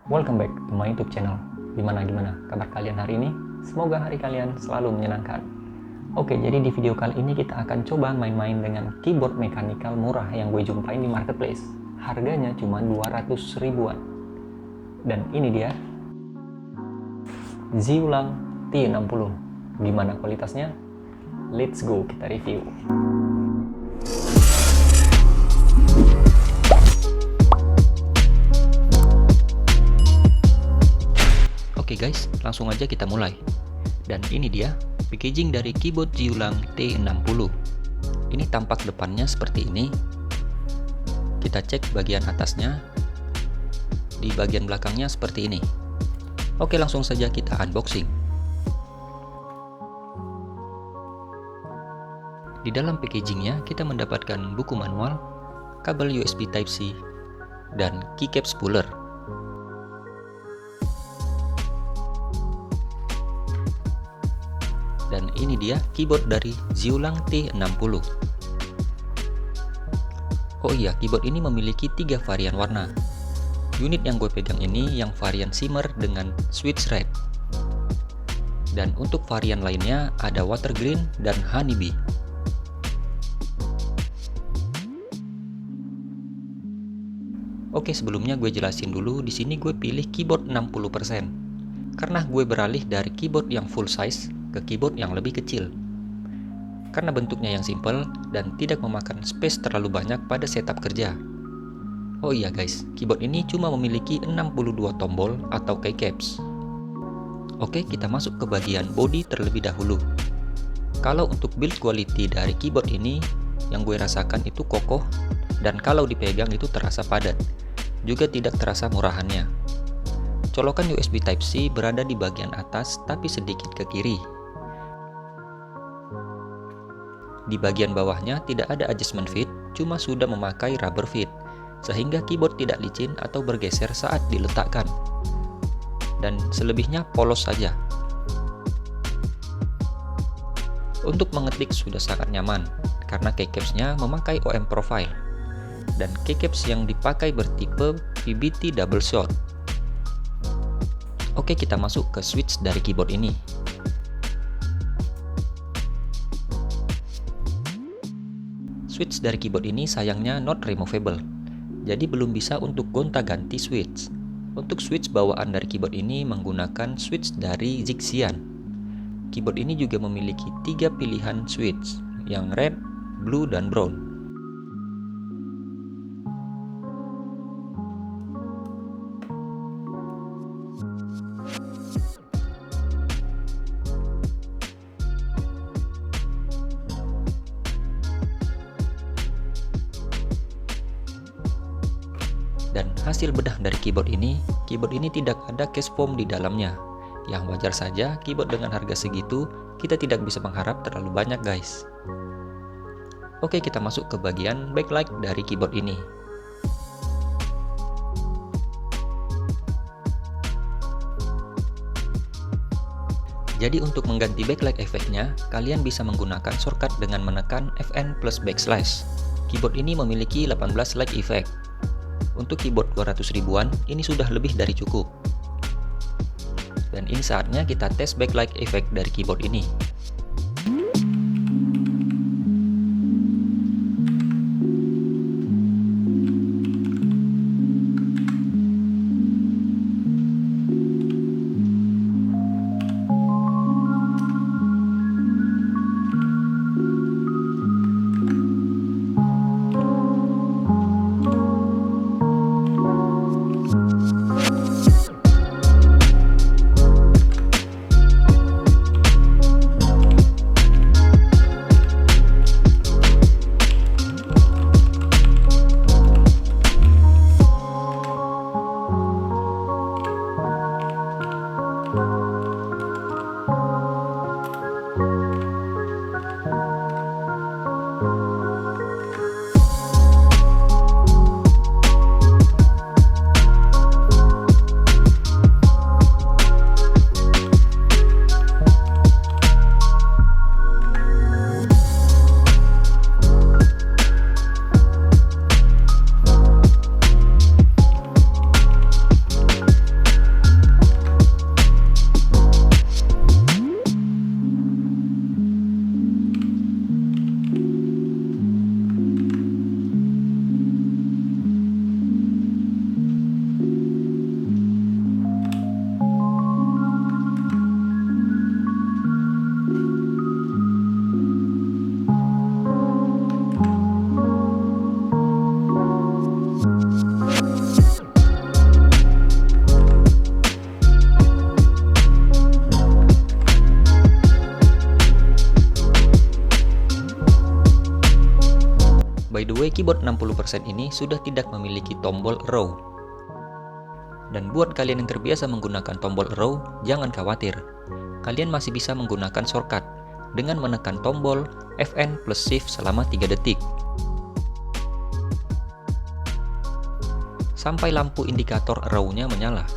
Welcome back to my YouTube channel. Gimana kabar kalian hari ini? Semoga hari kalian selalu menyenangkan. Oke, jadi di video kali ini kita akan coba main-main dengan keyboard mechanical murah yang gue jumpain di marketplace. Harganya cuma 200 ribuan. Dan ini dia Xiulang T60. Gimana kualitasnya? Let's go kita review. Oke guys, langsung aja kita mulai. Dan ini dia packaging dari keyboard Xiulang T60. Ini tampak depannya seperti ini. Kita cek bagian atasnya. Di bagian belakangnya seperti ini. Oke, langsung saja kita unboxing. Di dalam packagingnya kita mendapatkan buku manual, kabel USB Type-C, dan keycap spooler. Dan ini dia keyboard dari Xiulang T60. Oh iya, keyboard ini memiliki 3 varian warna. Unit yang gue pegang ini yang varian shimmer dengan switch red. Dan untuk varian lainnya ada water green dan honeybee. Oke, sebelumnya gue jelasin dulu, di sini gue pilih keyboard 60%. Karena gue beralih dari keyboard yang full size ke keyboard yang lebih kecil. Karena bentuknya yang simple dan tidak memakan space terlalu banyak pada setup kerja. Oh iya guys, keyboard ini cuma memiliki 62 tombol atau keycaps. Oke, kita masuk ke bagian body terlebih dahulu. Kalau untuk build quality dari keyboard ini, yang gue rasakan itu kokoh, dan kalau dipegang itu terasa padat. Juga tidak terasa murahannya. Colokan USB Type-C berada di bagian atas tapi sedikit ke kiri. Di bagian bawahnya tidak ada adjustment fit, cuma sudah memakai rubber fit, sehingga keyboard tidak licin atau bergeser saat diletakkan. Dan selebihnya polos saja. Untuk mengetik sudah sangat nyaman, karena keycaps-nya memakai OM profile. Dan keycaps yang dipakai bertipe PBT double shot. Oke, kita masuk ke switch dari keyboard ini. Switch dari keyboard ini sayangnya not removable, jadi belum bisa untuk gonta-ganti switch. Untuk switch bawaan dari keyboard ini menggunakan switch dari Xixian. Keyboard ini juga memiliki 3 pilihan switch, yang red, blue, dan brown. Dan hasil bedah dari keyboard ini tidak ada case foam di dalamnya. Yang wajar saja, keyboard dengan harga segitu, kita tidak bisa mengharap terlalu banyak guys. Oke, kita masuk ke bagian backlight dari keyboard ini. Jadi untuk mengganti backlight efeknya, kalian bisa menggunakan shortcut dengan menekan Fn plus backslash. Keyboard ini memiliki 18 light effect. Untuk keyboard 200 ribuan, ini sudah lebih dari cukup. Dan ini saatnya kita tes backlight effect dari keyboard ini. way, keyboard 60% ini sudah tidak memiliki tombol arrow. Dan buat kalian yang terbiasa menggunakan tombol arrow, jangan khawatir. Kalian masih bisa menggunakan shortcut dengan menekan tombol Fn plus Shift selama 3 detik. Sampai lampu indikator arrow-nya menyala.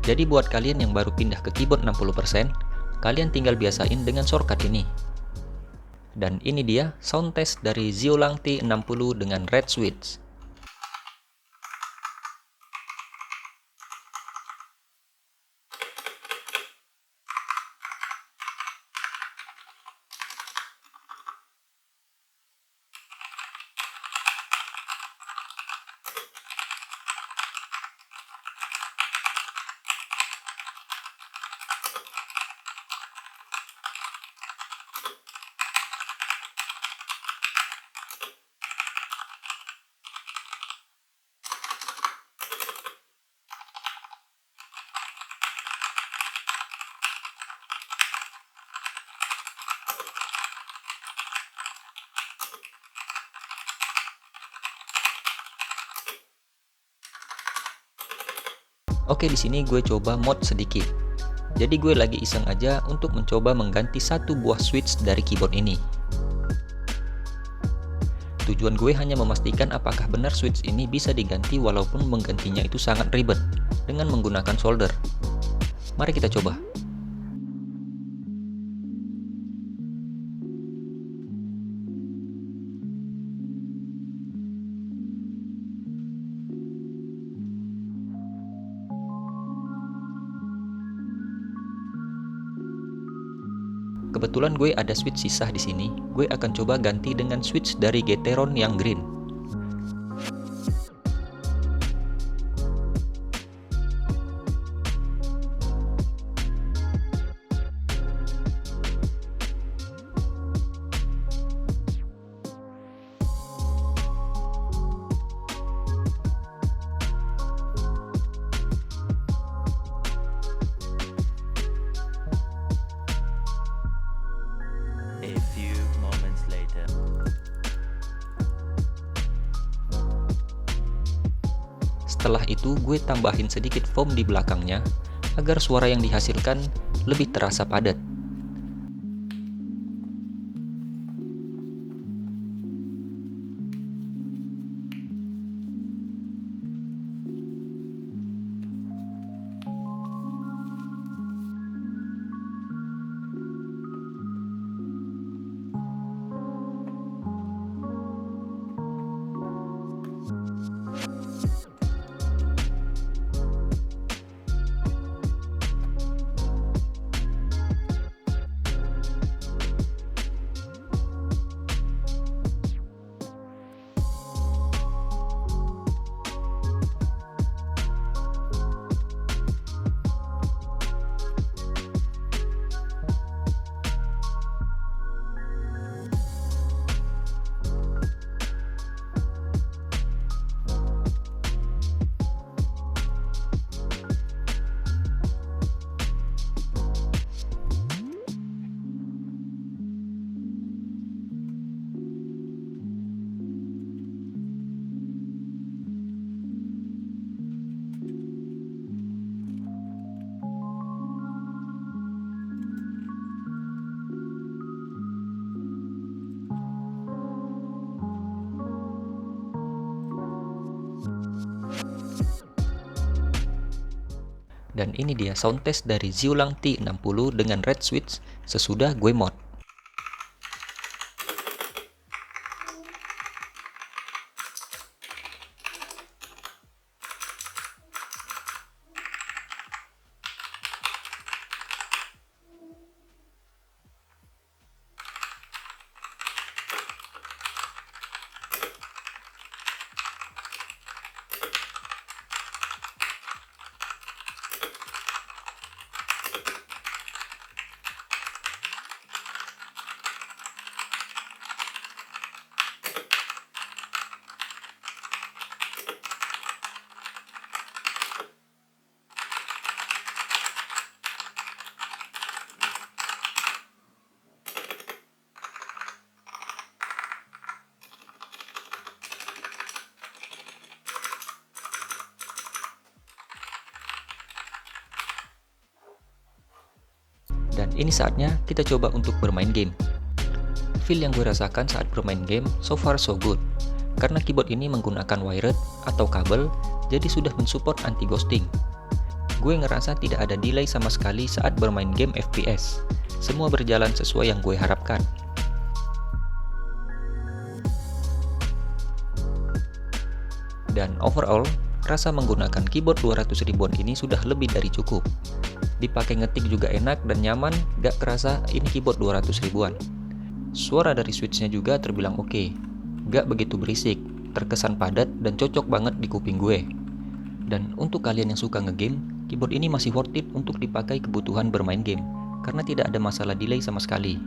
Jadi buat kalian yang baru pindah ke keyboard 60%, kalian tinggal biasain dengan shortcut ini. Dan ini dia sound test dari Xiaolang T60 dengan red switch. Oke, di sini gue coba mod sedikit. Jadi gue lagi iseng aja untuk mencoba mengganti satu buah switch dari keyboard ini. Tujuan gue hanya memastikan apakah benar switch ini bisa diganti walaupun menggantinya itu sangat ribet dengan menggunakan solder. Mari kita coba. Kebetulan gue ada switch sisa di sini. Gue akan coba ganti dengan switch dari Gateron yang green. A few moments later. Setelah itu gue tambahin sedikit foam di belakangnya agar suara yang dihasilkan lebih terasa padat. Dan ini dia sound test dari Xiaolang T60 dengan red switch sesudah gue mod. Dan ini saatnya kita coba untuk bermain game. Feel yang gue rasakan saat bermain game so far so good. Karena keyboard ini menggunakan wired atau kabel, jadi sudah mensupport anti-ghosting. Gue ngerasa tidak ada delay sama sekali saat bermain game FPS. Semua berjalan sesuai yang gue harapkan. Dan overall, rasa menggunakan keyboard 200 ribuan ini sudah lebih dari cukup. Dipakai ngetik juga enak dan nyaman, gak kerasa ini keyboard 200 ribuan. Suara dari switchnya juga terbilang oke, gak begitu berisik, terkesan padat dan cocok banget di kuping gue. Dan untuk kalian yang suka ngegame, keyboard ini masih worth it untuk dipakai kebutuhan bermain game, karena tidak ada masalah delay sama sekali.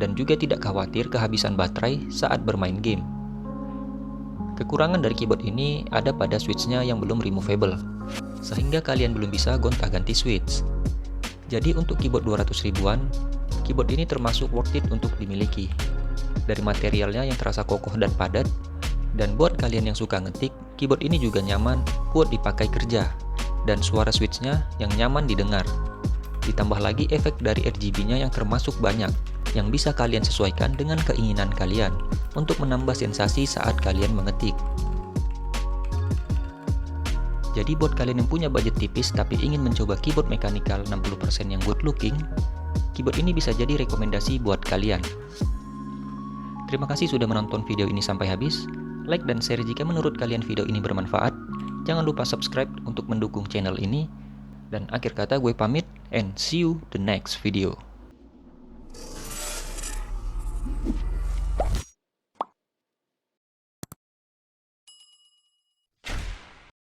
Dan juga tidak khawatir kehabisan baterai saat bermain game. Kekurangan dari keyboard ini ada pada switchnya yang belum removable, sehingga kalian belum bisa gonta-ganti switch. Jadi untuk keyboard 200 ribuan, keyboard ini termasuk worth it untuk dimiliki. Dari materialnya yang terasa kokoh dan padat, dan buat kalian yang suka ngetik, keyboard ini juga nyaman buat dipakai kerja, dan suara switchnya yang nyaman didengar. Ditambah lagi efek dari RGB-nya yang termasuk banyak, yang bisa kalian sesuaikan dengan keinginan kalian untuk menambah sensasi saat kalian mengetik. Jadi buat kalian yang punya budget tipis tapi ingin mencoba keyboard mechanical 60% yang good looking, keyboard ini bisa jadi rekomendasi buat kalian. Terima kasih sudah menonton video ini sampai habis. Like dan share jika menurut kalian video ini bermanfaat. Jangan lupa subscribe untuk mendukung channel ini. Dan akhir kata gue pamit and see you the next video.